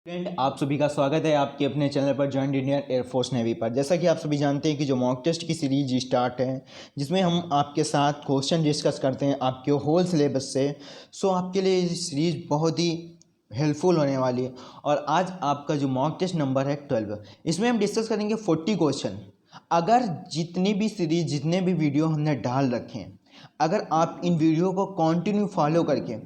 Friend, आप सभी का स्वागत है आपके अपने चैनल पर जॉइंट इंडियन एयरफोर्स नेवी पर। जैसा कि आप सभी जानते हैं कि जो मॉक टेस्ट की सीरीज स्टार्ट है, जिसमें हम आपके साथ क्वेश्चन डिस्कस करते हैं आपके होल सिलेबस से। सो आपके लिए ये सीरीज बहुत ही हेल्पफुल होने वाली है। और आज आपका जो मॉक टेस्ट नंबर है 12, इसमें हम डिस्कस करेंगे 40 क्वेश्चन। अगर जितनी भी सीरीज, जितने भी वीडियो हमने डाल रखे हैं, अगर आप इन वीडियो को कंटिन्यू फॉलो करके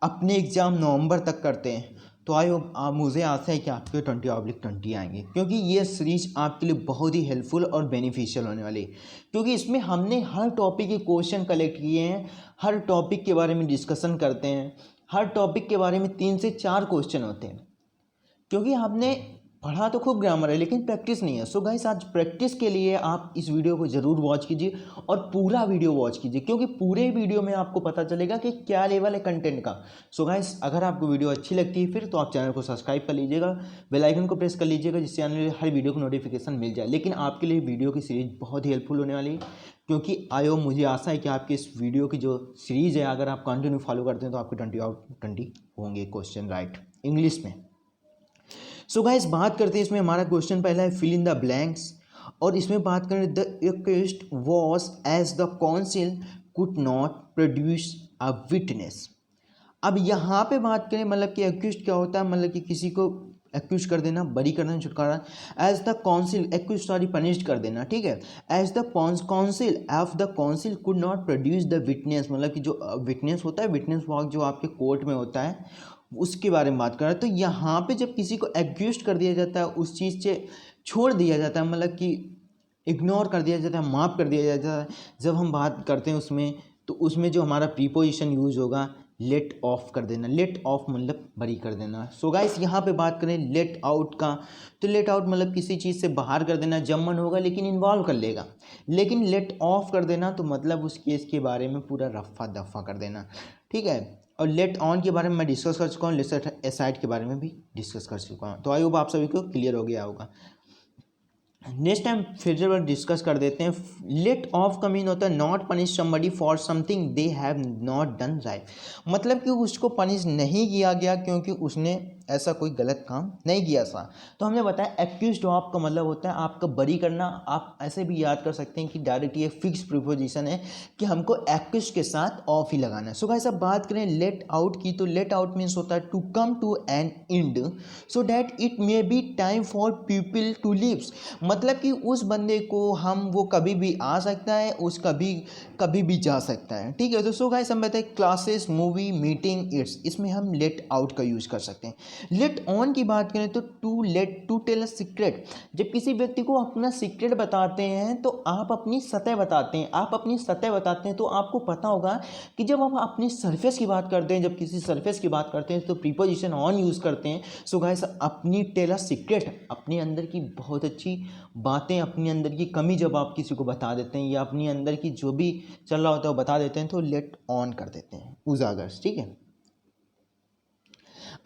अपने एग्ज़ाम नवंबर तक करते हैं तो आई होप आप, मुझे आशा है कि आपके 20/20 आएंगे, क्योंकि ये सीरीज आपके लिए बहुत ही हेल्पफुल और बेनिफिशियल होने वाली है। क्योंकि इसमें हमने हर टॉपिक के क्वेश्चन कलेक्ट किए हैं, हर टॉपिक के बारे में डिस्कशन करते हैं, हर टॉपिक के बारे में 3 से 4 क्वेश्चन होते हैं। क्योंकि आपने पढ़ा तो खूब ग्रामर है लेकिन प्रैक्टिस नहीं है। सो गाइस, आज प्रैक्टिस के लिए आप इस वीडियो को ज़रूर वॉच कीजिए और पूरा वीडियो वॉच कीजिए, क्योंकि पूरे वीडियो में आपको पता चलेगा कि क्या लेवल है कंटेंट का। सो गाइस, अगर आपको वीडियो अच्छी लगती है फिर तो आप चैनल को सब्सक्राइब कर लीजिएगा, बेल आइकन को प्रेस कर लीजिएगा, जिससे आने वाली हर वीडियो को नोटिफिकेशन मिल जाए। लेकिन आपके लिए वीडियो की सीरीज बहुत ही हेल्पफुल होने वाली है, क्योंकि आयो मुझे आशा है कि आपकी इस वीडियो की जो सीरीज़ है, अगर आप कंटिन्यू फॉलो करते हैं तो आपके 20/20 होंगे क्वेश्चन राइट इंग्लिश में। सो गाइस, बात करते हैं इसमें हमारा क्वेश्चन पहला है फिल इन द ब्लैंक्स। और इसमें बात करें the accused was as the council could not produce a witness. अब यहाँ पे बात करें, मतलब कि एक्यूज्ड क्या होता है, मतलब कि किसी को एक्यूज कर देना, बरी करना, छुटकारा। As the council, accuse sorry punished कर देना, ठीक है। As the council of the council could not produce the witness, मतलब कि जो विटनेस होता है, विटनेस वर्क जो आपके कोर्ट में होता है, उसके बारे में बात कर रहे हैं। तो यहाँ पे जब किसी को एक्यूज कर दिया जाता है, उस चीज़ से छोड़ दिया जाता है, मतलब कि इग्नोर कर दिया जाता है, माफ़ कर दिया जाता है। जब हम बात करते हैं उसमें, तो उसमें जो हमारा प्रीपोजिशन यूज होगा, लेट ऑफ कर देना। लेट ऑफ मतलब बरी कर देना। सो गाइस, यहाँ पे बात करें लेट आउट का, तो लेट आउट मतलब किसी चीज़ से बाहर कर देना, जब मन होगा लेकिन इन्वॉल्व कर लेगा। लेकिन लेट ऑफ कर देना तो मतलब उस केस के बारे में पूरा रफ़ा दफ़ा कर देना, ठीक है। और लेट ऑन के बारे में मैं डिस्कस कर चुका हूँ, लेट एसाइड के बारे में भी डिस्कस कर चुका हूँ। तो आई होप आप सभी को क्लियर हो गया होगा। नेक्स्ट टाइम फिर डिस्कस कर देते हैं। लेट ऑफ का मीन होता है not punish somebody for something they have not done right, मतलब कि उसको पनिश नहीं किया गया क्योंकि उसने ऐसा कोई गलत काम नहीं किया था। तो हमने बताया एक्यूज्ड ऑफ का मतलब होता है आपका बरी करना। आप ऐसे भी याद कर सकते हैं कि डायरेक्ट ये फिक्स प्रीपोजिशन है कि हमको एक्यूज्ड के साथ ऑफ ही लगाना है। सो गाइस, अब बात करें लेट आउट की, तो लेट आउट मीन्स होता है to come to an end so that it may be time for people to live, मतलब कि उस बंदे को हम, वो कभी भी आ सकता है, उस कभी कभी भी जा सकता है, ठीक है। तो सो गाइस, हम बताए क्लासेस, मूवी, मीटिंग, इट्स, इसमें हम लेट आउट का यूज कर सकते हैं। लेट ऑन की बात करें तो too late to tell a secret, जब किसी व्यक्ति को अपना सीक्रेट बताते हैं तो आप अपनी सतह बताते हैं, आप अपनी सतह बताते हैं। तो आपको पता होगा कि जब आप अपनी सरफेस की बात करते हैं, जब किसी सरफेस की बात करते हैं तो प्रीपोजिशन ऑन यूज़ करते हैं। सो गाइस, अपनी टेल अ सीक्रेट, अपने अंदर की बहुत अच्छी बातें, अपने अंदर की कमी जब आप किसी को बता देते हैं, या अपने अंदर की जो भी चल रहा होता है वो बता देते हैं, तो लेट ऑन कर देते हैं, उजागर, ठीक है।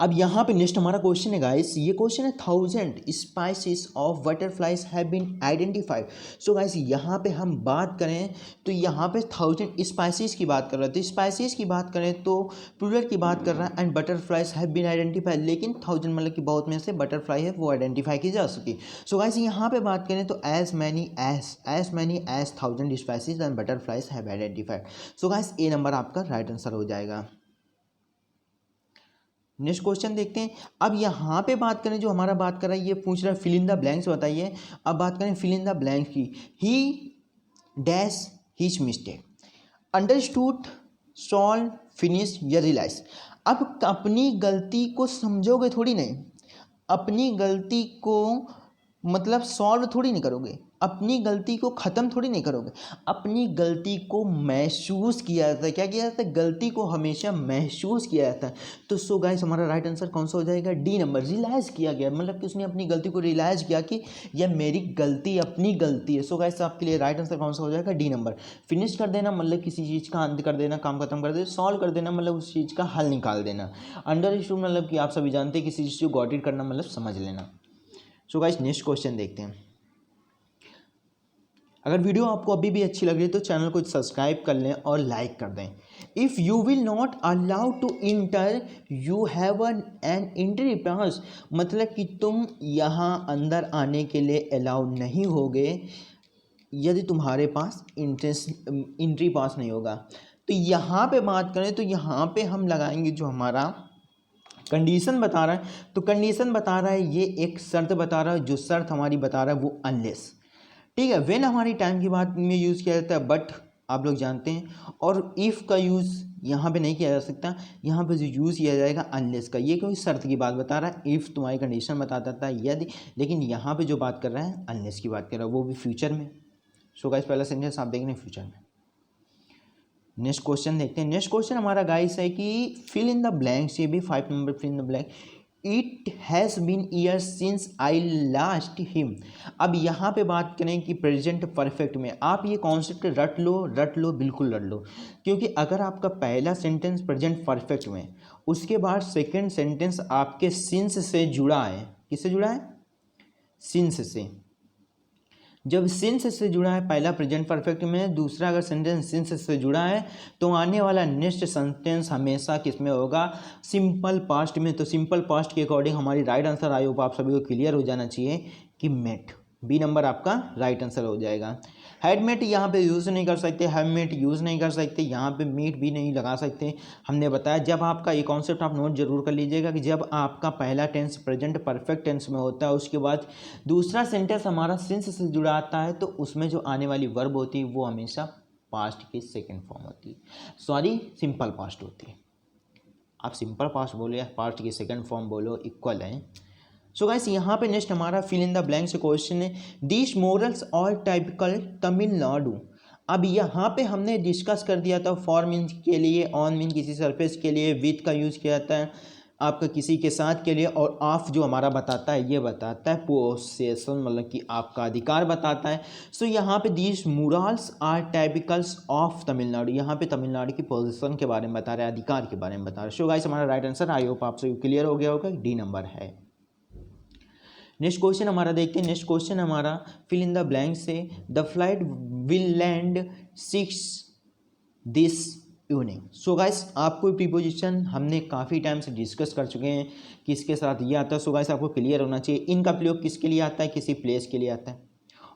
अब यहाँ पे नेक्स्ट हमारा क्वेश्चन है गाइस, ये क्वेश्चन है 1000 species of butterflies have been identified. So guys, यहाँ पे हम बात करें तो यहाँ पे 1000 स्पाइसेस की बात कर रहे हैं। तो स्पाइसेस की बात करें तो प्लूरल की बात कर रहा है, and butterflies have been identified, लेकिन 1000 मतलब कि बहुत में से बटरफ्लाई है वो आइडेंटिफाई की जा सकी। सो गाइस, यहाँ पे बात करें तो as many as 1000 species and butterflies have identified. So guys, A number आपका राइट आंसर हो जाएगा। नेक्स्ट क्वेश्चन देखते हैं। अब यहाँ पे बात करें, जो हमारा बात कर रहा है, ये पूछ रहा है फिल इन द ब्लैंक्स बताइए। अब बात करें फिल इन द ब्लैंक्स की, ही dash his mistake, understood, solve, finish या रियलाइज। अब अपनी गलती को समझोगे थोड़ी नहीं, अपनी गलती को मतलब सॉल्व थोड़ी नहीं करोगे, अपनी गलती को ख़त्म थोड़ी नहीं करोगे, अपनी गलती को महसूस किया जाता है। क्या किया जाता है? गलती को हमेशा महसूस किया जाता है। तो सो गाइस, हमारा राइट आंसर कौन सा हो जाएगा? डी नंबर, रियलाइज़ किया गया, मतलब कि उसने अपनी गलती को रियलाइज़ किया कि यह मेरी गलती, अपनी गलती है। सो गाइस, आपके लिए राइट आंसर कौन सा हो जाएगा? D number. फिनिश कर देना मतलब किसी चीज़ का अंत कर देना, काम खत्म कर देना। सॉल्व कर देना मतलब उस चीज़ का हल निकाल देना। अंडरस्टूड मतलब कि आप सभी जानते हैं किसी चीज़ को गॉट इट करना मतलब समझ लेना। सो गाइस, नेक्स्ट क्वेश्चन देखते हैं। अगर वीडियो आपको अभी भी अच्छी लग रही है तो चैनल को सब्सक्राइब कर लें और लाइक कर दें। If you will not allowed to enter you have an entry pass, मतलब कि तुम यहाँ अंदर आने के लिए अलाउड नहीं होगे यदि तुम्हारे पास एंट्री पास नहीं होगा। तो यहाँ पे बात करें तो यहाँ पे हम लगाएंगे जो हमारा कंडीशन बता रहा है, तो कंडीशन बता रहा है, ये एक शर्त बता रहा है, जो शर्त हमारी बता रहा है वो अनलेस, ठीक है। व्हेन हमारी टाइम की बात में यूज़ किया जाता है, बट आप लोग जानते हैं। और इफ़ का यूज़ यहाँ पे नहीं किया जा सकता, यहाँ पे जो यूज़ किया जाएगा अनलेस का। ये कोई शर्त की बात बता रहा है, इफ़ तुम्हारी कंडीशन बता देता है यदि, लेकिन यहाँ पे जो बात कर रहा है अनलेस की बात कर रहा है, वो भी फ्यूचर में। सो गाइस पहला सेंटेंस आप देख रहे हैं फ्यूचर में। नेक्स्ट क्वेश्चन देखते हैं। नेक्स्ट क्वेश्चन हमारा गाइस है कि फिल इन द ब्लैंक्स, ये भी 5 number fill in the blank. It has been years since I last him. अब यहाँ पे बात करें कि प्रेजेंट परफेक्ट में, आप ये कॉन्सेप्ट रट लो, बिल्कुल रट लो, क्योंकि अगर आपका पहला सेंटेंस प्रेजेंट परफेक्ट में, उसके बाद सेकेंड सेंटेंस आपके सिंस से जुड़ा है। किससे जुड़ा है? सिंस से। जब सिंस से जुड़ा है पहला प्रेजेंट परफेक्ट में, दूसरा अगर सेंटेंस सिंस से जुड़ा है तो आने वाला नेक्स्ट सेंटेंस हमेशा किस में होगा? सिंपल पास्ट में। तो सिंपल पास्ट के अकॉर्डिंग हमारी राइट आंसर, आई होप आप सभी को क्लियर हो जाना चाहिए कि मेट। बी नंबर आपका राइट आंसर हो जाएगा। हैडमेट यहाँ पे यूज़ नहीं कर सकते, हैवमेट यूज़ नहीं कर सकते, यहाँ पे मीट भी नहीं लगा सकते। हमने बताया जब आपका ये कॉन्सेप्ट आप नोट जरूर कर लीजिएगा कि जब आपका पहला टेंस प्रेजेंट परफेक्ट टेंस में होता है, उसके बाद दूसरा सेंटेंस हमारा सिंस से जुड़ा आता है, तो उसमें जो आने वाली वर्ब होती है वो हमेशा पास्ट की सेकेंड फॉर्म होती है, सॉरी सिंपल पास्ट होती है। आप सिंपल पास्ट बोलो या पास्ट की सेकेंड फॉर्म बोलो, इक्वल है। सो गाइस यहाँ पे नेक्स्ट हमारा फिल इन द ब्लैंक से क्वेश्चन है, this models all typical Tamil Nadu. अब यहाँ पे हमने डिस्कस कर दिया था, फॉर मीन के लिए, ऑन मीन किसी सरफेस के लिए, विथ का यूज़ किया जाता है आपका किसी के साथ के लिए, और ऑफ जो हमारा बताता है ये बताता है पोसेशन, मतलब कि आपका अधिकार बताता है। सो यहाँ पे this models are typicals of Tamil Nadu, यहाँ पे तमिलनाडु की पोजीशन के बारे में बता रहे हैं, अधिकार के बारे में बता रहे हैं। सो गाइस हमारा राइट आंसर, आई होप आपसे क्लियर हो गया होगा, डी नंबर है। नेक्स्ट क्वेश्चन हमारा देखते हैं। नेक्स्ट क्वेश्चन हमारा फिल इन द ब्लैंक से, the flight will land 6 this evening. So guys आपको प्रीपोजिशन हमने काफ़ी टाइम से डिस्कस कर चुके हैं कि इसके साथ ये आता है। सो गाइस आपको क्लियर होना चाहिए, इनका प्रयोग किसके लिए आता है? किसी प्लेस के लिए आता है।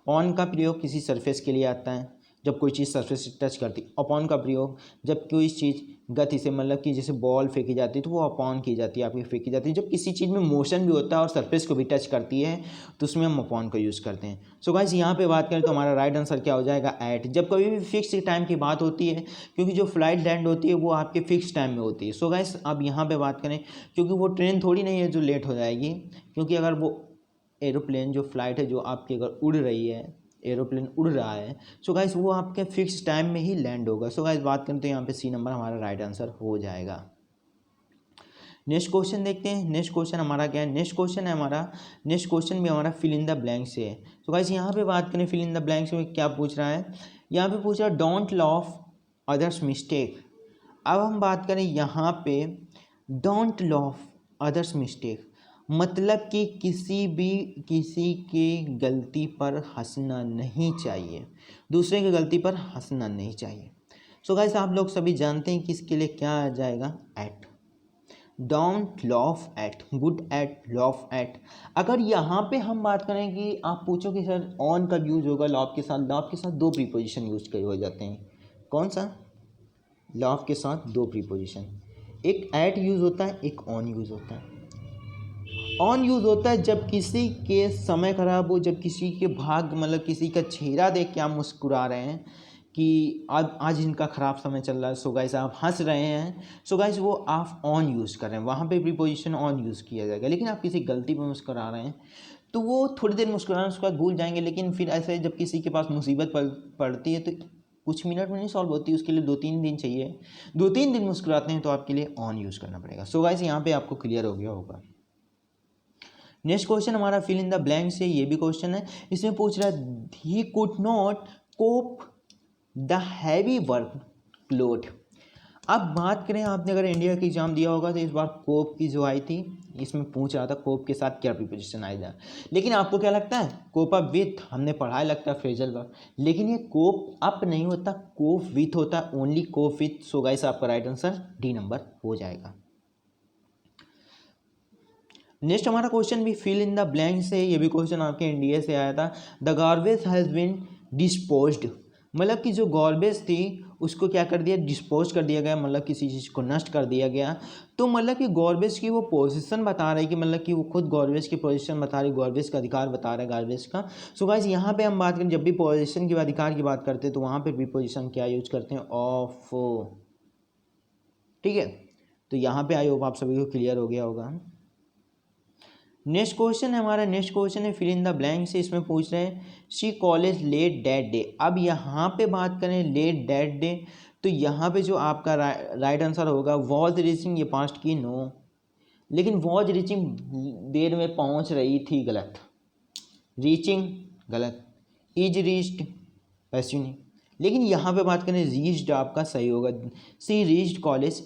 ऑन का प्रयोग किसी सरफेस के लिए आता है, जब कोई चीज़ सरफेस से टच करती। अपॉन का प्रयोग जब कोई चीज़ गति से, मतलब कि जैसे बॉल फेंकी जाती है तो वो अपॉन की जाती है, आपकी फेंकी जाती है। जब किसी चीज़ में मोशन भी होता है और सरफेस को भी टच करती है तो उसमें हम अपॉन का यूज़ करते हैं। सो गाइस यहाँ पे बात करें तो हमारा राइट आंसर क्या हो जाएगा? एट। जब कभी भी फिक्स टाइम की बात होती है, क्योंकि जो फ्लाइट लैंड होती है वो आपके फिक्स टाइम में होती है। सो गाइस अब यहाँ पर बात करें, क्योंकि वो ट्रेन थोड़ी नहीं है जो लेट हो जाएगी, क्योंकि अगर वो एरोप्लेन जो फ्लाइट है जो आपकी अगर उड़ रही है, एरोप्लेन उड़ रहा है, सो गाइस वो आपके फिक्स टाइम में ही लैंड होगा। सो गाइस बात करें तो यहाँ पे सी नंबर हमारा राइट आंसर हो जाएगा। नेक्स्ट क्वेश्चन देखते हैं। नेक्स्ट क्वेश्चन हमारा क्या है? नेक्स्ट क्वेश्चन है हमारा, नेक्स्ट क्वेश्चन भी हमारा फिल इन द ब्लैंक से है। सो गाइस यहाँ पे बात करें फिल इन द ब्लैंक से क्या पूछ रहा है? यहाँ पे पूछ रहा है डोंट लॉफ अदर्स मिस्टेक। अब हम बात करें यहाँ पे डोंट लॉफ अदर्स मिस्टेक, मतलब कि किसी के गलती पर हंसना नहीं चाहिए, दूसरे की गलती पर हंसना नहीं चाहिए। सो गाइस आप लोग सभी जानते हैं कि इसके लिए क्या आ जाएगा? At. Don't laugh at, good at, laugh at. अगर यहाँ पे हम बात करें कि आप पूछो कि सर ऑन कब यूज होगा लॉफ के साथ, लॉफ के साथ दो प्रीपोजिशन यूज हो जाते हैं। कौन सा? लॉफ के साथ दो प्रीपोजिशन, एक एट यूज होता है, एक ऑन यूज होता है। ऑन यूज़ होता है जब किसी के समय खराब हो, जब किसी के भाग, मतलब किसी का चेहरा देख के आप मुस्कुरा रहे हैं कि आज इनका ख़राब समय चल रहा है, सो गाइस आप हंस रहे हैं, सो गाइस वो आप ऑन यूज़ कर रहे हैं, वहाँ पे प्रीपोजिशन ऑन यूज़ किया जाएगा। लेकिन आप किसी गलती पर मुस्कुरा रहे हैं तो वो थोड़ी देर मुस्कुराना, उसके बाद भूल जाएंगे। लेकिन फिर ऐसे जब किसी के पास मुसीबत पड़ती है तो कुछ मिनट में नहीं सॉल्व होती, उसके लिए 2-3 दिन चाहिए। 2-3 दिन मुस्कुराते हैं तो आपके लिए ऑन यूज़ करना पड़ेगा। सो गाइस यहाँ पे आपको क्लियर हो गया होगा। नेक्स्ट क्वेश्चन हमारा फिल इन द ब्लैंक से, ये भी क्वेश्चन है। इसमें पूछ रहा है he could not cope the heavy work load. अब बात करें, आपने अगर इंडिया की एग्जाम दिया होगा तो इस बार कोप की जो आई थी, इसमें पूछ रहा था कोप के साथ क्या प्रीपोजिशन आएगा। लेकिन आपको क्या लगता है, कोप अप विथ, हमने पढ़ा लगता है फ्रेजल वर्ब, लेकिन ये कोप अप नहीं होता, कोप विथ होता है, only cope with. So guys आपका राइट आंसर डी नंबर हो जाएगा। नेक्स्ट हमारा क्वेश्चन भी फिल इन द ब्लैंक से, ये भी क्वेश्चन आपके इंडिया से आया था। The garbage has been disposed, मतलब कि जो गार्बेज थी उसको क्या कर दिया, डिस्पोज कर दिया गया, मतलब किसी चीज़ को नष्ट कर दिया गया। तो मतलब कि गार्बेज की वो पोजीशन बता रही है कि मतलब कि वो खुद गार्बेज की पोजीशन बता रही, गार्बेज का अधिकार बता रहा है गार्बेज का। सो गाइस यहाँ पे हम बात करें, जब भी पोजीशन के अधिकार की बात करते हैं तो वहाँ पे प्रीपोजिशन क्या यूज करते हैं, ऑफ। ठीक है, तो यहाँ पे आई होप आप सभी को क्लियर हो गया होगा। नेक्स्ट क्वेश्चन है हमारा, नेक्स्ट क्वेश्चन है फिल इन द ब्लैंक से, इसमें पूछ रहे हैं she college let that day. अब यहाँ पे बात करें लेट दैट डे, तो यहाँ पे जो आपका राइट आंसर होगा वॉज रीचिंग, ये पास्ट की नो, लेकिन वॉज रीचिंग देर में पहुँच रही थी, गलत। रीचिंग गलत, इज रीच्ड पैसिव नहीं, लेकिन यहाँ पे बात करें रीच्ड आपका सही होगा, see reached college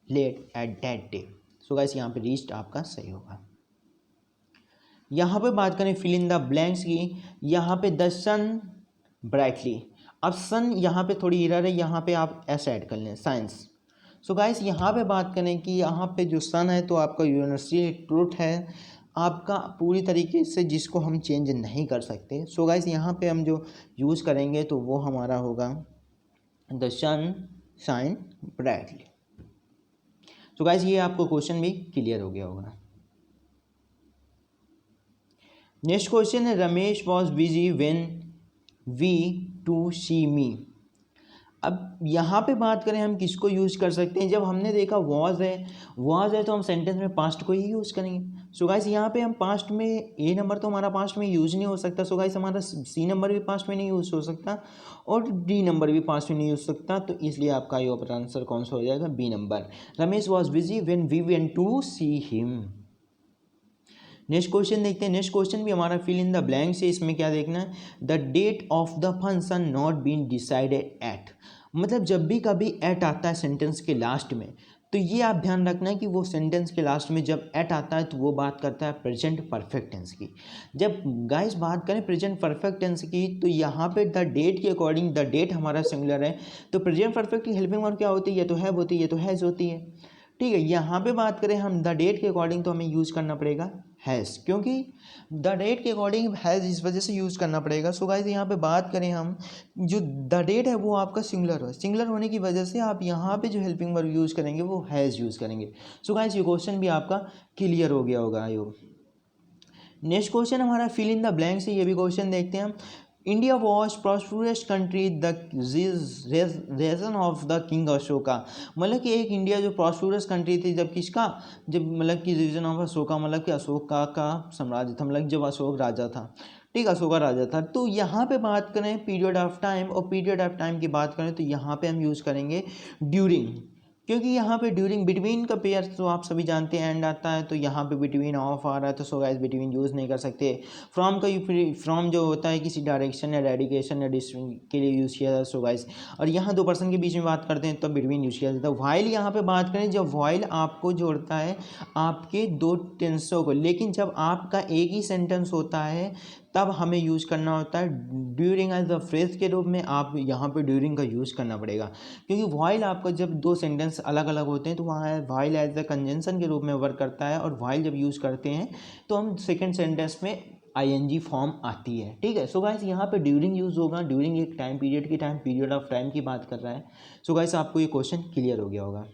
late at that day. So guys यहाँ पे रीच्ड आपका सही होगा। यहाँ पे बात करें फिल इन द ब्लैंक्स की, यहाँ पे द सन ब्राइटली। अब सन यहाँ पे थोड़ी एरर है, यहाँ पे आप एस ऐड कर लें, साइंस। सो गाइस यहाँ पे बात करें कि यहाँ पे जो सन है तो आपका यूनिवर्सल ट्रूथ है आपका पूरी तरीके से, जिसको हम चेंज नहीं कर सकते। सो गाइस यहाँ पे हम जो यूज़ करेंगे तो वो हमारा होगा the sun shine brightly. So guys ये आपको क्वेश्चन भी क्लियर हो गया होगा। नेक्स्ट क्वेश्चन है Ramesh was busy when we to see me. अब यहाँ पे बात करें हम किसको यूज़ कर सकते हैं, जब हमने देखा वॉज है तो हम सेंटेंस में पास्ट को ही यूज़ करेंगे। सो गाइस यहाँ पे हम पास्ट में, ए नंबर तो हमारा पास्ट में यूज नहीं हो सकता, सो गाइस हमारा सी नंबर भी पास्ट में नहीं यूज हो सकता और डी नंबर भी पास्ट में नहीं यूज सकता, तो इसलिए आपका ये आंसर कौन सा हो जाएगा, B number. Ramesh was busy when we went to see him. Next question देखते हैं, नेक्स्ट क्वेश्चन भी हमारा फिल इन द ब्लैंक से, इसमें क्या देखना है, the date of the function not been decided at. मतलब जब भी कभी एट आता है सेंटेंस के लास्ट में, तो ये आप ध्यान रखना है कि वो सेंटेंस के लास्ट में जब एट आता है तो वो बात करता है प्रेजेंट परफेक्ट टेंस की। जब गाइस बात करें प्रेजेंट परफेक्ट टेंस की, तो यहाँ पे द डेट के अकॉर्डिंग, द डेट हमारा सिंगुलर है, तो प्रेजेंट परफेक्ट की हेल्पिंग वर्ब क्या होती है, ये तो हैव होती है, ये तो हैज़ होती है। ठीक है, यहाँ पे बात करें हम द डेट के अकॉर्डिंग, तो हमें यूज़ करना पड़ेगा हैज़, क्योंकि द डेट के अकॉर्डिंग हैज़ इस वजह से यूज़ करना पड़ेगा। सो गाइस यहाँ पे बात करें हम, जो द डेट है वो आपका सिंगुलर है, सिंगुलर होने की वजह से आप यहाँ पे जो हेल्पिंग वर्ब यूज़ करेंगे वो हैज़ यूज़ करेंगे। सो गाइस ये क्वेश्चन भी आपका क्लियर हो गया होगा आई होप। नेक्स्ट क्वेश्चन हमारा फिल इन द ब्लैंक से, ये भी क्वेश्चन देखते हैं हम। India was prosperous country the reason of the king Ashoka. मतलब कि एक इंडिया जो प्रॉस्परस कंट्री थी जब किसका, जब मतलब कि रीजन ऑफ अशोका, मतलब कि अशोका का साम्राज्य था, मतलब जब अशोक राजा था, ठीक, अशोका राजा था। तो यहाँ पे बात करें पीरियड ऑफ टाइम, और पीरियड ऑफ टाइम की बात करें तो यहाँ पे हम यूज़ करेंगे ड्यूरिंग, क्योंकि यहाँ पे ड्यूरिंग बिटवीन का पेयर तो आप सभी जानते हैं एंड आता है, तो यहाँ पे बिटवीन ऑफ आ रहा है, तो सो गाइस बिटवीन यूज़ नहीं कर सकते। फ्रॉम का फ्रॉम जो होता है किसी डायरेक्शन या डेडिकेशन या डिस्टेंस के लिए यूज़ किया जाता है, सो गाइस। और यहाँ दो पर्सन के बीच में बात करते हैं तो बिटवीन यूज़ किया जाता है। वाइल यहाँ पे बात करें, जब वाइल आपको जोड़ता है आपके दो टेंसों को, लेकिन जब आपका एक ही सेंटेंस होता है तब हमें यूज़ करना होता है ड्यूरिंग एज द फ्रेज के रूप में। आप यहाँ पे ड्यूरिंग का यूज़ करना पड़ेगा, क्योंकि वाइल आपका जब दो सेंटेंस अलग अलग होते हैं तो वहाँ वाइल एज द कंजंक्शन के रूप में वर्क करता है, और वाइल जब यूज़ करते हैं तो हम सेकेंड सेंटेंस में आईएनजी फॉर्म आती है। ठीक है, सो गाइस यहाँ पे ड्यूरिंग यूज़ होगा, ड्यूरिंग एक टाइम पीरियड की टाइम पीरियड ऑफ टाइम की बात कर रहा है। सो गाइस आपको ये क्वेश्चन क्लियर हो गया होगा।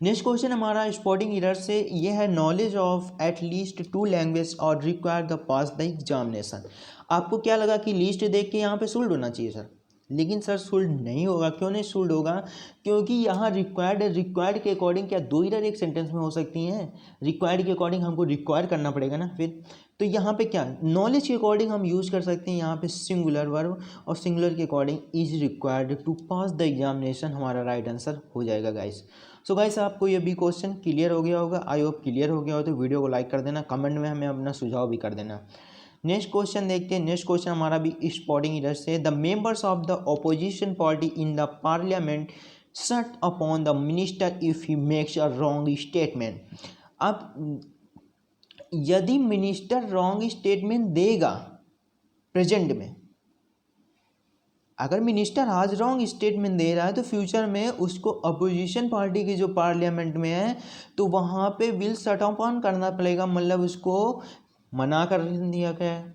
नेक्स्ट क्वेश्चन हमारा स्पॉटिंग एरर से, ये है knowledge of at least 2 language are require the pass the examination. आपको क्या लगा कि लिस्ट देख के यहाँ पे सोल्ड होना चाहिए सर, लेकिन सर सोल्ड नहीं होगा। क्यों नहीं सोल्ड होगा, क्योंकि यहाँ रिक्वायर्ड है, रिक्वायर्ड के अकॉर्डिंग क्या दो एरर एक सेंटेंस में हो सकती हैं, रिक्वायर्ड के अकॉर्डिंग हमको रिक्वायर करना पड़ेगा ना फिर। तो यहाँ पे क्या नॉलेज के अकॉर्डिंग हम यूज़ कर सकते हैं यहाँ पे सिंगुलर वर्ब, और सिंगुलर के according is required to pass the examination, हमारा राइट आंसर हो जाएगा गाइस। सो गाइस आपको ये भी क्वेश्चन क्लियर हो गया होगा, आई होप क्लियर हो गया हो तो वीडियो को लाइक कर देना, कमेंट में हमें अपना सुझाव भी कर देना। नेक्स्ट क्वेश्चन देखते हैं, नेक्स्ट क्वेश्चन हमारा भी स्पॉटिंग एरर से, the members of the opposition party in the parliament shut upon the minister if he makes a wrong statement. अब यदि मिनिस्टर रॉन्ग स्टेटमेंट देगा प्रेजेंट में, अगर मिनिस्टर आज रॉन्ग स्टेटमेंट दे रहा है तो फ्यूचर में उसको अपोजिशन पार्टी की जो पार्लियामेंट में है तो वहाँ पे विल शट अपॉन करना पड़ेगा, मतलब उसको मना कर दिया गया है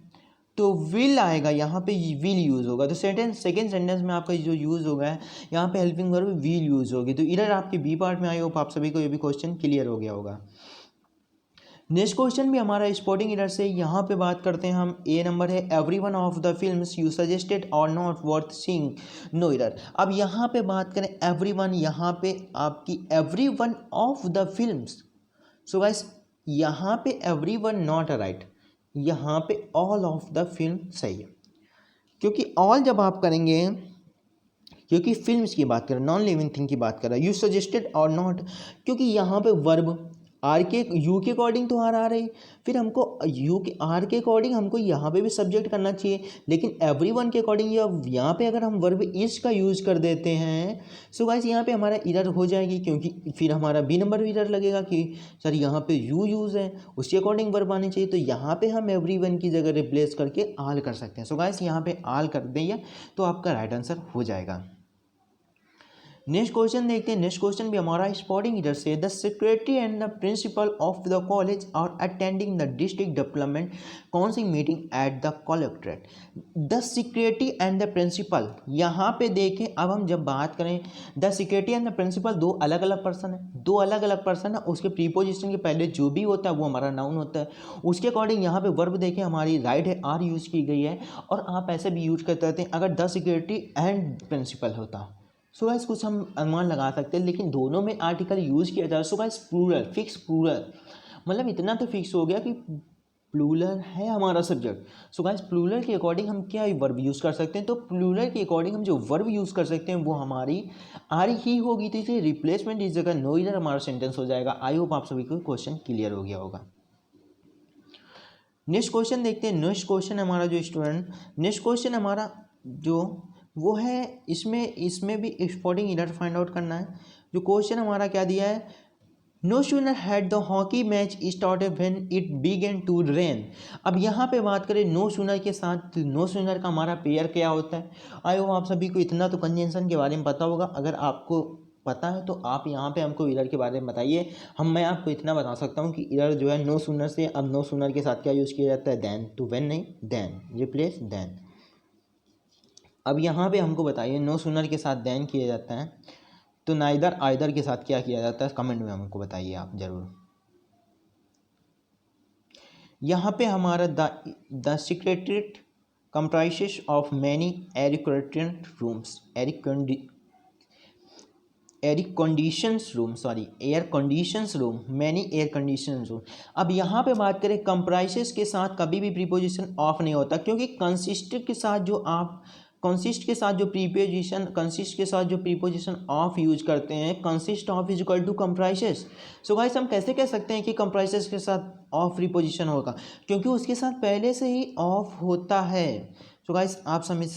तो विल आएगा, यहाँ पे विल यूज़ होगा। तो सेकेंड सेंटेंस में आपका जो यूज़ होगा है यहाँ पे हेल्पिंग वर्ब विल यूज़ होगी। तो इधर आपके बी पार्ट में आई होप आप सभी को ये भी क्वेश्चन क्लियर हो गया होगा। नेक्स्ट क्वेश्चन भी हमारा स्पोर्टिंग एरर से, यहाँ पे बात करते हैं हम। ए नंबर है every one of the films you suggested are not worth seeing, no error. अब यहाँ पे बात करें एवरी वन, यहाँ पे आपकी every one of the films, so guys यहाँ पे एवरी वन नॉट राइट, यहाँ पे ऑल ऑफ द फिल्म सही है, क्योंकि ऑल जब आप करेंगे, क्योंकि फिल्म्स की बात करें, नॉन लिविंग थिंग की बात कर रहा है। यू सजेस्टेड और नॉट, क्योंकि यहाँ पे वर्ब आर के यू के अकॉर्डिंग तो आर आ रही, फिर हमको यू के आर के अकॉर्डिंग हमको यहाँ पे भी सब्जेक्ट करना चाहिए, लेकिन एवरी वन के अकॉर्डिंग या यहाँ पे अगर हम वर्ब इज का यूज़ कर देते हैं सो गाइस यहाँ पे हमारा इरर हो जाएगी, क्योंकि फिर हमारा बी नंबर भी इरर लगेगा कि सर यहाँ पे यू यूज़ है, उसके अकॉर्डिंग वर्ब आनी चाहिए। तो यहाँ पे हम एवरी वन की जगह रिप्लेस करके आल कर सकते हैं। सो गाइस यहाँ पे आल कर देंगे तो आपका राइट आंसर हो जाएगा। नेक्स्ट क्वेश्चन देखते हैं। नेक्स्ट क्वेश्चन भी हमारा स्पोर्टिंग एरर से, the secretary and the principal of the college are attending the district development council meeting at the collectorate. The secretary and the principal, यहाँ पे देखें, अब हम जब बात करें the secretary and the principal, दो अलग अलग पर्सन है, दो अलग अलग पर्सन है, उसके प्रीपोजिशन के पहले जो भी होता है वो हमारा नाउन होता है। उसके अकॉर्डिंग यहाँ पे वर्ब देखें हमारी राइट है, आर यूज़ की गई है, और आप ऐसे भी यूज करते रहते हैं अगर द सेक्रेटरी एंड प्रिंसिपल होता। सो गाइस कुछ हम अनुमान लगा सकते हैं, लेकिन दोनों में आर्टिकल यूज़ किया जाए। So guys plural, fix plural, मतलब इतना तो फिक्स हो गया कि प्लूरल है हमारा सब्जेक्ट। सो गाइस प्लूरल के अकॉर्डिंग हम क्या वर्ब यूज़ कर सकते हैं, तो प्लूरल के अकॉर्डिंग हम जो वर्ब यूज़ कर सकते हैं वो हमारी आर ही होगी, तो इसलिए रिप्लेसमेंट इस जगह नो इधर हमारा सेंटेंस हो जाएगा। आई होप आप सभी को क्वेश्चन क्लियर हो गया होगा। नेक्स्ट क्वेश्चन देखते हैं। नेक्स्ट क्वेश्चन हमारा जो स्टूडेंट, नेक्स्ट क्वेश्चन हमारा जो वो है, इसमें भी स्पोर्टिंग एरर फाइंड आउट करना है। जो क्वेश्चन हमारा क्या दिया है, no sooner had the hockey match started when it began to rain. अब यहाँ पे बात करें नो सूनर के साथ, नो सूनर का हमारा पेयर क्या होता है। आई होप आप सभी को इतना तो कंजंक्शन के बारे में पता होगा। अगर आपको पता है तो आप यहाँ पे हमको इरर के बारे में बताइए। मैं आपको इतना बता सकता हूँ कि इरर जो है नो सूनर से, अब नो सूनर के साथ क्या यूज़ किया जाता है, देन, तो व्हेन नहीं, देन, रिप्लेस देन। अब यहाँ पे हमको बताइए नो सूनर के साथ देन किया जाता है, तो नाइदर आइदर के साथ क्या किया जाता है, कमेंट में हमको बताइए आप ज़रूर। यहाँ पे हमारा the secretariat comprises of many air conditions room, many air condition room. अब यहाँ पे बात करें कंप्राइजेस के साथ कभी भी प्रीपोजिशन ऑफ नहीं होता, क्योंकि कंसिस्ट के साथ जो आप कंसिस्ट के साथ जो प्रीपोजिशन ऑफ यूज करते हैं, consist of is equal to comprises. So guys हम कैसे कह सकते हैं कि कंप्राइजेस के साथ ऑफ प्रीपोजिशन होगा, क्योंकि उसके साथ पहले से ही ऑफ होता है। सो गाइस आप समझ,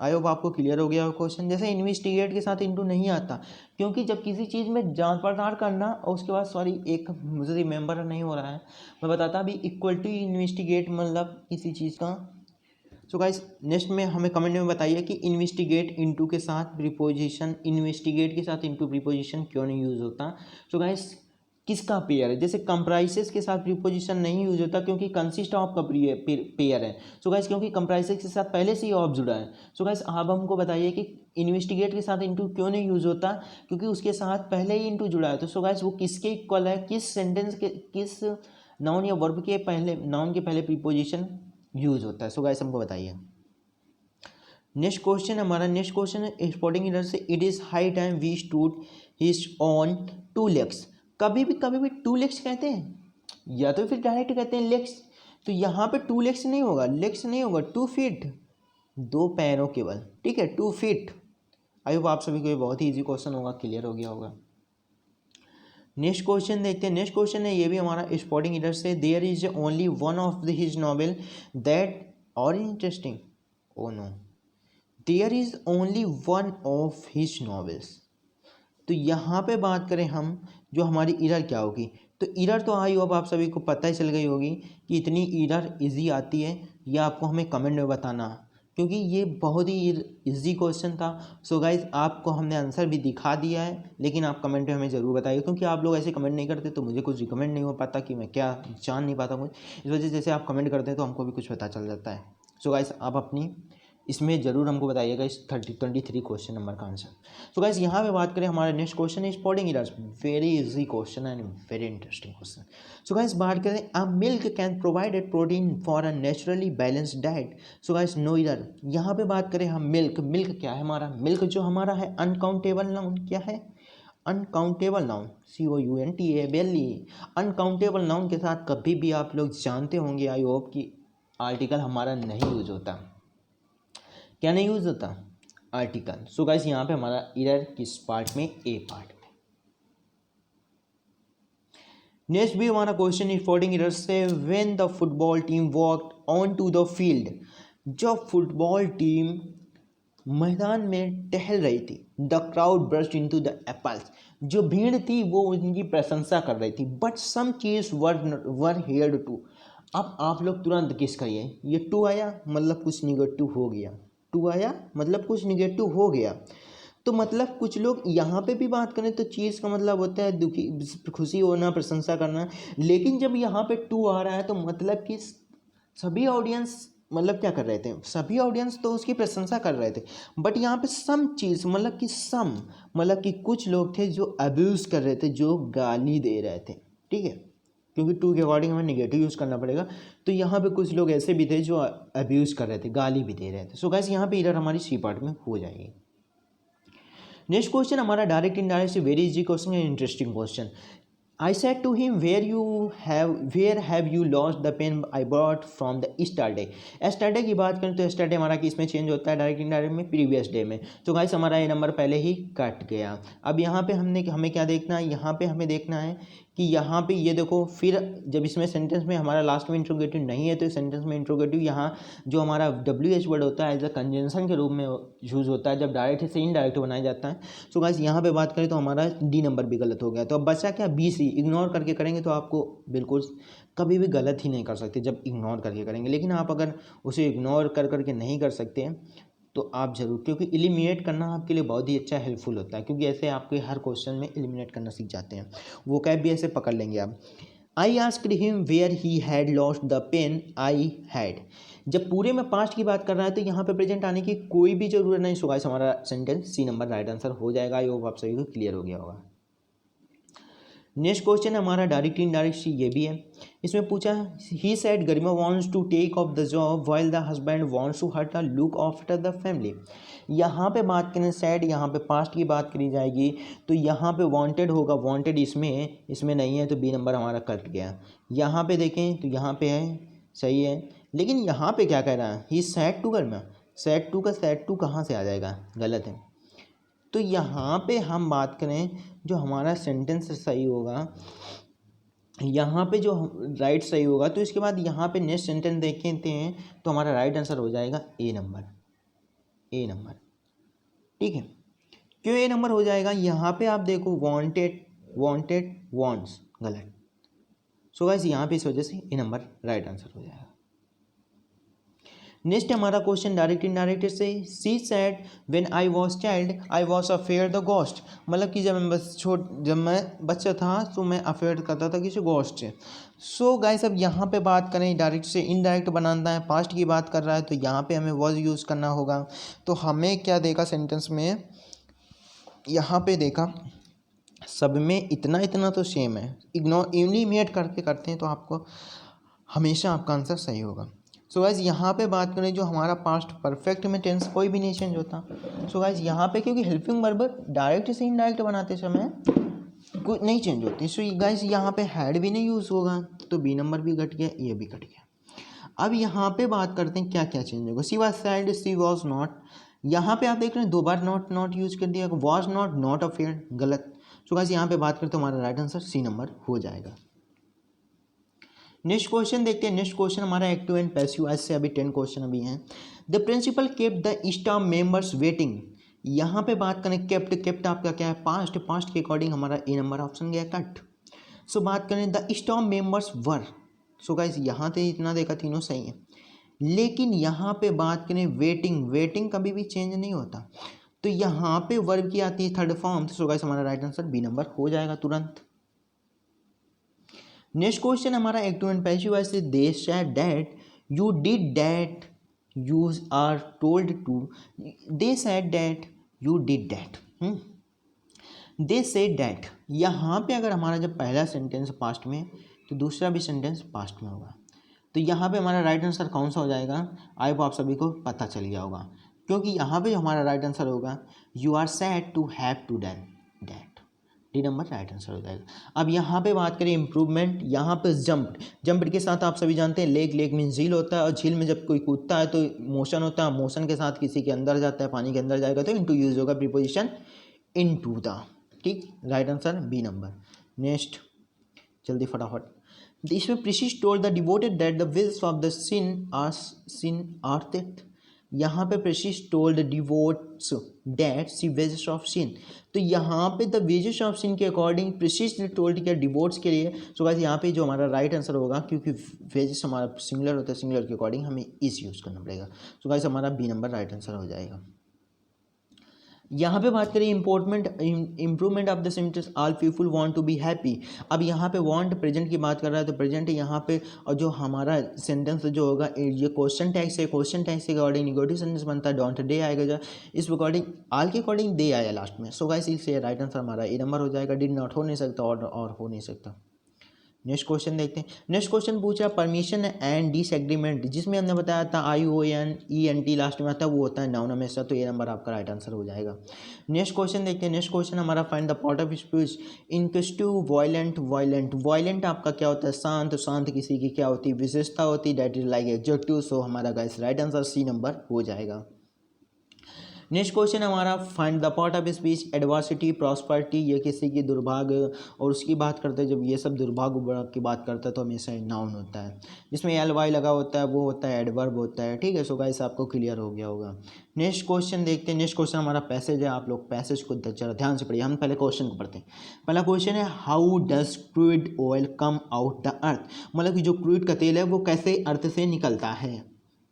आई होप आपको क्लियर हो गया क्वेश्चन। जैसे इन्वेस्टिगेट के साथ इनटू नहीं आता, क्योंकि जब किसी चीज़ में जांच पड़ताल करना और उसके बाद एक मुझे रिमेंबर नहीं हो रहा है, मैं बताता अभी, इक्वल टू इन्वेस्टिगेट मतलब किसी चीज़ का। सो गाइस नेक्स्ट में हमें कमेंट में बताइए कि इन्वेस्टिगेट इनटू के साथ प्रीपोजिशन, इन्वेस्टिगेट के साथ इनटू प्रीपोजिशन क्यों नहीं यूज़ होता। सो गाइस किसका पेयर है, जैसे कंप्राइजेस के साथ प्रीपोजिशन नहीं यूज होता क्योंकि कंसिस्ट ऑफ का पेयर है। सो गाइस क्योंकि कंप्राइजेस के साथ पहले से ही ऑफ जुड़ा है। सो गाइस आप हमको बताइए कि इन्वेस्टिगेट के साथ इनटू क्यों नहीं यूज होता, क्योंकि उसके साथ पहले ही इनटू जुड़ा है। तो सो गाइस वो किसके इक्वल है, किस सेंटेंस के, किस नाउन या वर्ब के पहले, नाउन के पहले प्रीपोजिशन यूज होता है। सो गाइस हमको बताइए। नेक्स्ट क्वेश्चन हमारा, नेक्स्ट क्वेश्चन है स्पोर्टिंग एरर से, it is high time we stood his on 2 legs। कभी भी 2 legs कहते हैं या तो फिर डायरेक्ट कहते हैं लेग्स, तो यहाँ पे 2 legs नहीं होगा, लेग्स नहीं होगा, 2 feet, 2 पैरों केवल, ठीक है, 2 feet। आई होप आप सभी को ये बहुत ही इजी क्वेश्चन होगा, क्लियर हो गया होगा। नेक्स्ट क्वेश्चन देखते हैं। नेक्स्ट क्वेश्चन है ये भी हमारा स्पोर्टिंग एरर से, there is only one of his novel that are interesting, oh no, there is only one of his novels. तो यहाँ पे बात करें हम जो हमारी एरर क्या होगी, तो एरर तो आई होप आप सभी को पता ही चल गई होगी कि इतनी एरर इजी आती है, ये आपको हमें कमेंट में बताना, क्योंकि ये बहुत ही इजी क्वेश्चन था। सो गाइज आपको हमने आंसर भी दिखा दिया है, लेकिन आप कमेंट में हमें ज़रूर बताइए, क्योंकि आप लोग ऐसे कमेंट नहीं करते तो मुझे कुछ रिकमेंड नहीं हो पाता कि मैं क्या जान नहीं पाता कुछ, इस वजह से जैसे आप कमेंट करते हैं तो हमको भी कुछ पता चल जाता है। सो गाइज आप अपनी इसमें ज़रूर हमको बताइएगा इस 23 क्वेश्चन नंबर का आंसर। सो गाइस यहाँ पे बात करें हमारा next question is spotting errors, very easy question and very interesting question. So guys बात करें a milk can provided protein for a naturally balanced diet. So guys no error. यहाँ पे बात करें हम मिल्क क्या है हमारा, मिल्क जो हमारा है अनकाउंटेबल नाउन, क्या है uncountable noun, COUNTABLE। Uncountable noun के साथ कभी भी आप लोग जानते होंगे आई होप कि आर्टिकल हमारा नहीं यूज होता, क्या नहीं यूज होता आर्टिकल। सो गाइस यहाँ पे हमारा एरर किस पार्ट में, ए पार्ट में। नेक्स्ट भी हमारा क्वेश्चन इज फॉलोइंग एरर से when the football team walked on to the field, जब फुटबॉल टीम मैदान में टहल रही थी, the crowd burst into the applause, जो भीड़ थी वो उनकी प्रशंसा कर रही थी, बट सम चीज वर हियर्ड टू। अब आप लोग तुरंत किस करिए, ये टू आया मतलब कुछ निगेटिव हो गया, टू आया मतलब कुछ निगेटिव हो गया, तो मतलब कुछ लोग यहाँ पे भी बात करें तो चीज़ का मतलब होता है दुखी, खुशी होना, प्रशंसा करना, लेकिन जब यहाँ पे टू आ रहा है तो मतलब कि सभी ऑडियंस मतलब क्या कर रहे थे, सभी ऑडियंस तो उसकी प्रशंसा कर रहे थे, बट यहाँ पे सम चीज़ मतलब कि सम मतलब कि कुछ लोग थे जो अब्यूज़ कर रहे थे, जो गाली दे रहे थे, ठीक है, क्योंकि टू के अकॉर्डिंग हमें निगेटिव यूज़ करना पड़ेगा, तो यहाँ पे कुछ लोग ऐसे भी थे जो अब्यूज़ कर रहे थे, गाली भी दे रहे थे। सो गाइस यहाँ पे एरर हमारी सी पार्ट में हो जाएगी। नेक्स्ट क्वेश्चन हमारा डायरेक्ट इनडायरेक्ट से वेरी इजी क्वेश्चन है, interesting question. I said to him, where have you lost the pen I bought from the yesterday? yesterday की बात करें तो yesterday हमारा किस में चेंज होता है डायरेक्ट इनडायरेक्ट में, प्रीवियस डे में। तो गाइस हमारा ये नंबर पहले ही कट गया। अब यहाँ पे हमें क्या देखना है, यहाँ पे हमें देखना है कि यहाँ पे ये देखो, फिर जब इसमें सेंटेंस में हमारा लास्ट में इंट्रोगेटिव नहीं है तो सेंटेंस में इंट्रोगेटिव यहाँ जो हमारा WH वर्ड होता है एज अ कंजंक्शन के रूप में यूज़ होता है जब डायरेक्ट से इनडायरेक्ट बनाया जाता है। सो गाइस यहाँ पे बात करें तो हमारा डी नंबर भी गलत हो गया, तो अब बचा क्या, BC। इग्नोर करके करेंगे तो आपको बिल्कुल कभी भी गलत ही नहीं कर सकते जब इग्नोर करके करेंगे, लेकिन आप अगर उसे इग्नोर करके नहीं कर सकते तो आप ज़रूर, क्योंकि एलिमिनेट करना आपके लिए बहुत ही अच्छा हेल्पफुल होता है, क्योंकि ऐसे आपके हर क्वेश्चन में एलिमिनेट करना सीख जाते हैं, वो कैब भी ऐसे पकड़ लेंगे आप। I asked him where he had lost the pen I had. जब पूरे में पास्ट की बात कर रहा है तो यहाँ पे प्रेजेंट आने की कोई भी ज़रूरत नहीं। सो गाइस हमारा sentence C number right answer हो जाएगा। आई होप आप सभी को क्लियर हो गया होगा। नेक्स्ट क्वेश्चन हमारा डायरेक्ट इनडायरेक्ट ये भी है। इसमें पूछा he said Garima wants to take off the job while the husband wants to hut the look after the family. यहाँ पे बात करें सेड, यहाँ पे पास्ट की बात करी जाएगी तो यहाँ पे वांटेड होगा, वांटेड इसमें नहीं है तो बी नंबर हमारा कट गया। यहाँ पे देखें तो यहाँ पे है, सही है, लेकिन यहाँ पे क्या कह रहा है, he said to Garima, said to का सेड टू कहाँ से आ जाएगा, गलत है। तो यहाँ पे हम बात करें जो हमारा सेंटेंस सही होगा, यहाँ पे जो राइट सही होगा, तो इसके बाद यहाँ पे नेक्स्ट सेंटेंस देखते हैं तो हमारा राइट आंसर हो जाएगा ए नंबर, ए नंबर, ठीक है। क्यों ए नंबर हो जाएगा, यहाँ पे आप देखो वांटेड वांट्स गलत। सो गाइस यहाँ पे इस वजह से ए नंबर राइट आंसर हो जाएगा। नेक्स्ट हमारा क्वेश्चन डायरेक्ट इनडायरेक्ट से, she said when I was child I was affair the ghost. मतलब कि जब मैं बच्चा था तो मैं अफेयर करता था किसी घोस्ट से। सो गाइस अब यहाँ पे बात करें डायरेक्ट से इनडायरेक्ट बनाना है, पास्ट की बात कर रहा है तो यहाँ पे हमें वाज यूज़ करना होगा। तो हमें क्या देखा सेंटेंस में, यहाँ पे देखा सब में इतना तो सेम है, एलिमिनेट करके करते हैं तो आपको हमेशा आपका आंसर सही होगा। सो गाइस यहाँ पे बात करें जो हमारा पास्ट परफेक्ट में टेंस कोई भी नहीं चेंज होता। सो गाइस यहाँ पे क्योंकि हेल्पिंग वर्ब डायरेक्ट से इनडायरेक्ट बनाते समय कुछ नहीं चेंज होती। सो गाइस यहाँ पे हैड भी नहीं यूज़ होगा तो बी नंबर भी घट गया, ये भी घट गया। अब यहाँ पे बात करते हैं क्या क्या चेंज होगा। She was sad, she was not, यहाँ पे आप देख रहे हैं 2 बार नॉट यूज कर दिया। वाज नॉट अफेयर, गलत। सो गाइस यहाँ पे बात करते हैं हमारा राइट आंसर सी नंबर हो जाएगा। नेक्स्ट क्वेश्चन देखते हैं। नेक्स्ट क्वेश्चन हमारा एक्टिव एंड पैसिव, ऐसे अभी 10 क्वेश्चन अभी हैं। The principal kept the staff members waiting. यहाँ पे बात करें केप्ट, केप्ट आपका क्या है पास्ट, पास्ट के अकॉर्डिंग हमारा ए नंबर ऑप्शन गया कट। सो बात करें the storm members were, so guys यहाँ पे इतना देखा तीनों सही है, लेकिन यहाँ पे बात करें वेटिंग, वेटिंग कभी भी चेंज नहीं होता, तो यहाँ पे वर्ब की आती है थर्ड फॉर्म, सो गाइस हमारा राइट आंसर बी नंबर हो जाएगा तुरंत। नेक्स्ट क्वेश्चन हमारा एक्टिव एंड पैसिव वॉइस से they said that you did that you are told to, they said that you did that, they said that, यहाँ पे अगर हमारा जब पहला सेंटेंस पास्ट में तो दूसरा भी सेंटेंस पास्ट में होगा, तो यहाँ पे हमारा राइट आंसर कौन सा हो जाएगा, आई होप आप सभी को पता चल गया होगा, क्योंकि यहाँ पे हमारा राइट आंसर होगा you are said to have to done that, D number right answer हो जाएगा। अब यहाँ पे बात करें इंप्रूवमेंट, यहाँ पे जंप, जंप के साथ आप सभी जानते हैं लेक, लेक मीन झील होता है, और झील में जब कोई कूदता है तो मोशन होता है, मोशन के साथ किसी के अंदर जाता है, पानी के अंदर जाएगा तो इनटू यूज होगा प्रीपोजिशन इनटू द, ठीक, right answer B number. Next जल्दी फटाफट, इसमें priests told the devoted that the wills of the sin are death, यहाँ पे priests told devotees that the wages of sin, तो यहाँ पे द वेजेस ऑफ सिन के अकॉर्डिंग प्रीसिस टोल्ड क्या डिवोट्स के लिए, सो गाइस यहाँ पे जो हमारा राइट आंसर होगा, क्योंकि वेजेस हमारा सिंगुलर होता है, सिंगुलर के अकॉर्डिंग हमें इस यूज़ करना पड़ेगा, सो गाइस हमारा बी नंबर राइट आंसर हो जाएगा। यहाँ पे बात करें improvement of the symptoms all people want to be happy, अब यहाँ पे वांट प्रेजेंट की बात कर रहा है तो प्रेजेंट यहाँ पे, और जो हमारा सेंटेंस जो होगा ये क्वेश्चन टैग से, क्वेश्चन टैग से अकॉर्डिंग निगेटिव सेंटेंस बनता है, डोंट डे आएगा जो इस अकॉर्डिंग ऑल के अकॉर्डिंग दे आया लास्ट में, सो गाइस इससे राइट आंसर हमारा ए नंबर हो जाएगा, डिड नॉट हो नहीं सकता और हो नहीं सकता। नेक्स्ट क्वेश्चन देखते हैं, नेक्स्ट क्वेश्चन पूछ रहा परमिशन एंड डिसएग्रीमेंट, जिसमें हमने बताया था IONENT लास्ट में आता है, वो होता है नाउन हमेशा, तो ये नंबर आपका राइट आंसर हो जाएगा। नेक्स्ट क्वेश्चन देखते हैं, नेक्स्ट क्वेश्चन हमारा find the part of speech inquisitive violent, violent, violent आपका क्या होता है शांत, शांत किसी की क्या होती है विशेषता होती है, that is like adjective, so हमारा guys right answer C number हो जाएगा। नेक्स्ट क्वेश्चन हमारा find the part of speech adversity prosperity, ये किसी की दुर्भाग्य और उसकी बात करते हैं, जब ये सब दुर्भाग्य की बात करता है तो हमेशा नाउन होता है, जिसमें LY लगा होता है वो होता है एडवर्ब होता है, ठीक है, सो गाइस आपको क्लियर हो गया होगा। नेक्स्ट क्वेश्चन देखते हैं, नेक्स्ट क्वेश्चन हमारा पैसेज है, आप लोग पैसेज को जरा ध्यान से पढ़िए, हम पहले क्वेश्चन को पढ़ते हैं। पहला क्वेश्चन है how does crude oil come out the earth, मतलब कि जो क्रूड का तेल है वो कैसे अर्थ से निकलता है।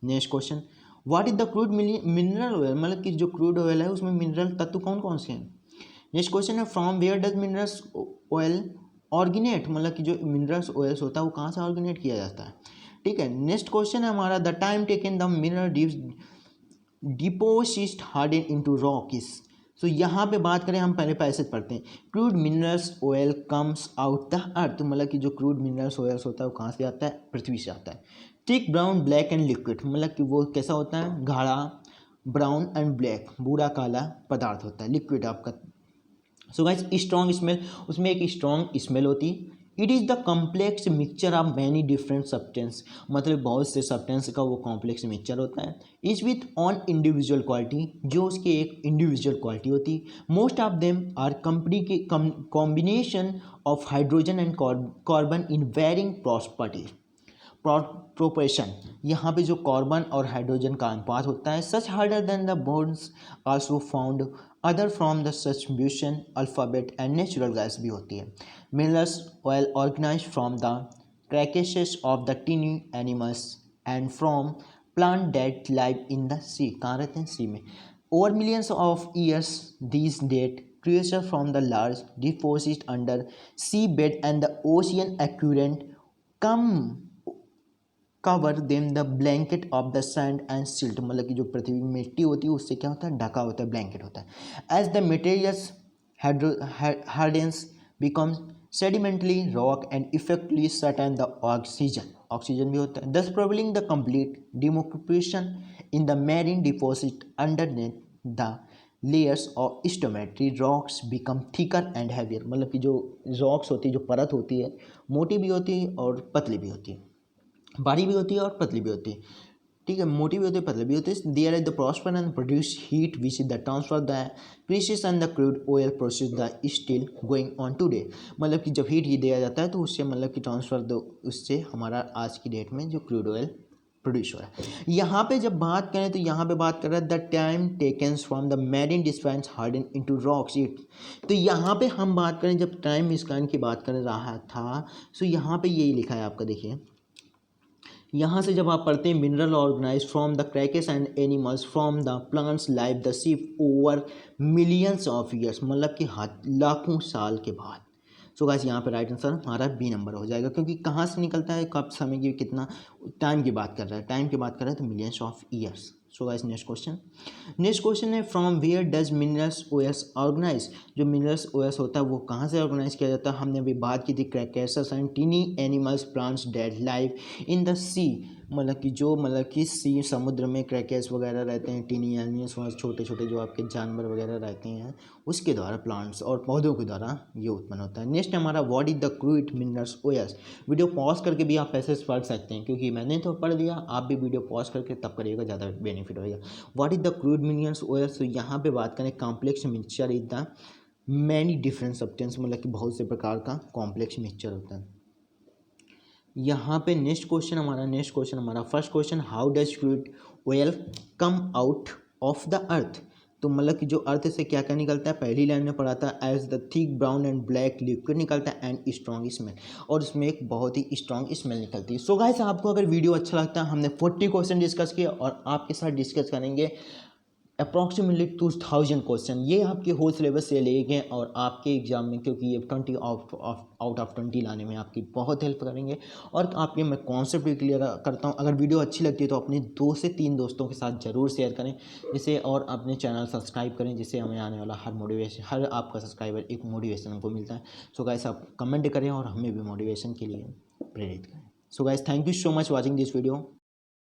Next question what is the crude mineral oil, मतलब कि जो क्रूड ऑयल है उसमें मिनरल तत्व कौन कौन से हैं। नेक्स्ट क्वेश्चन है from where does minerals oil originate, मतलब कि जो मिनरल्स ऑयल्स होता है वो कहाँ से ऑर्गेनेट किया जाता है, ठीक है। नेक्स्ट क्वेश्चन है हमारा the time taken the mineral deposit harden into rock is, so यहाँ पे बात करें हम पहले पैसेज पढ़ते हैं, crude minerals oil comes out the earth, मतलब कि जो क्रूड मिनरल्स ऑयल्स होता है वो कहाँ से आता है, पृथ्वी से आता है। Thick brown black and liquid, मतलब कि वो कैसा होता है गाढ़ा, ब्राउन एंड ब्लैक भूरा काला पदार्थ होता है, लिक्विड आपका। सो गाइस स्ट्रॉन्ग स्मेल, उसमें एक स्ट्रॉन्ग स्मेल होती है। It is the complex mixture of many different substance, मतलब बहुत से सब्सटेंस का वो कॉम्प्लेक्स मिक्सचर होता है। Is with on individual quality, जो उसकी एक इंडिविजुअल क्वालिटी होती है। Most of them are company के combination of hydrogen and carbon in varying properties proportion, यहाँ पे जो कार्बन और हाइड्रोजन का अनुपात होता है। Such harder than the bones also found other from the substitution alphabet and natural gas भी होती है। Minerals oil organize from the carcasses of the tiny animals and from plant that live in the sea, कहाँ रहते हैं sea में। Over millions of years these dead creatures from the large deposits under seabed and the ocean accurate come cover them the blanket of the sand and silt, मतलब कि जो पृथ्वी में मिट्टी होती है उससे क्या होता है ढका होता है, ब्लैंकेट होता है। As the materials hardens becomes sedimentary rock and effectively shut in the oxygen, oxygen भी होता है। Thus prowling the complete demarcation in the marine deposit underneath the layers of sedimentary rocks become thicker and heavier, मतलब कि जो rocks होती है जो परत होती है मोटी भी होती है और पतली भी होती है, बारी भी होती है और पतली भी होती है, ठीक है, मोटी भी होती है पतली भी होती है। There is the prosper and produce heat which is the transfer the precious and the crude oil process the still going on today, मतलब कि जब हीट ही दिया जाता है तो उससे मतलब कि ट्रांसफर दो उससे हमारा आज की डेट में जो क्रूड ऑयल प्रोड्यूस हो रहा है। यहाँ पे जब बात करें तो यहाँ पे बात कर रहा है the time takens from the marine dispense harden into rocks it. तो यहाँ पे हम बात करें जब टाइम स्कैन की बात कर रहा था, सो यहाँ पे यही लिखा है आपका, देखिए यहाँ से जब आप पढ़ते हैं mineral organize from the carcass and animals from the plants life the ship over millions of years, मतलब कि लाखों साल के बाद। सो गाइस यहाँ पे राइट आंसर हमारा बी नंबर हो जाएगा, क्योंकि कहाँ से निकलता है, कब समय की, कितना टाइम की बात कर रहा है, टाइम की बात कर रहा है तो millions of years. So guys next question है from where does minerals oils organize. जो मिनरल्स ओएस होता है वो कहाँ से ऑर्गेनाइज किया जाता है, हमने अभी बात की थी carcasses and tiny animals plants dead life in the sea, मतलब कि सी समुद्र में क्रैकेस वगैरह रहते हैं, टीनी एनिमल्स और छोटे छोटे जो आपके जानवर वगैरह रहते हैं उसके द्वारा प्लांट्स और पौधों के द्वारा ये उत्पन्न होता है। नेक्स्ट हमारा what is the crude minerals OS. Video pause करके भी आप ऐसे पढ़ सकते हैं, क्योंकि मैंने तो पढ़ लिया, आप भी वीडियो पॉज करके तब करिएगा, ज़्यादा बेनिफिट होगा। What is the crude minerals OS, तो यहाँ पे बात करें complex mixture is the many different substance, मतलब कि बहुत से प्रकार का कॉम्प्लेक्स मिक्सचर होता है। यहाँ पे नेक्स्ट क्वेश्चन हमारा first question, how does crude oil come out of the earth. तो मतलब कि जो अर्थ से क्या क्या निकलता है, पहली लाइन में पढ़ा था as the thick brown and black liquid निकलता है एंड स्ट्रॉन्ग स्मेल, और उसमें एक बहुत ही स्ट्रॉन्ग स्मेल निकलती है। सो गाइस आपको अगर वीडियो अच्छा लगता है, हमने 40 क्वेश्चन डिस्कस किए और आपके साथ डिस्कस करेंगे अप्रॉक्सीमेटली 2000 क्वेश्चन, ये आपके होल सिलेबस से लेंगे और आपके एग्जाम में, क्योंकि ये 20 आउट ऑफ 20 लाने में आपकी बहुत हेल्प करेंगे और आपके मैं कॉन्सेप्ट भी क्लियर करता हूँ। अगर वीडियो अच्छी लगती है तो अपने 2 से 3 दोस्तों के साथ ज़रूर शेयर करें जिसे, और अपने चैनल सब्सक्राइब करें, जिससे हमें आने वाला हर आपका सब्सक्राइबर एक मोटिवेशन हमको मिलता है। सो गाइस आप कमेंट करें और हमें भी मोटिवेशन के लिए प्रेरित करें। So guys thank you so much watching this video.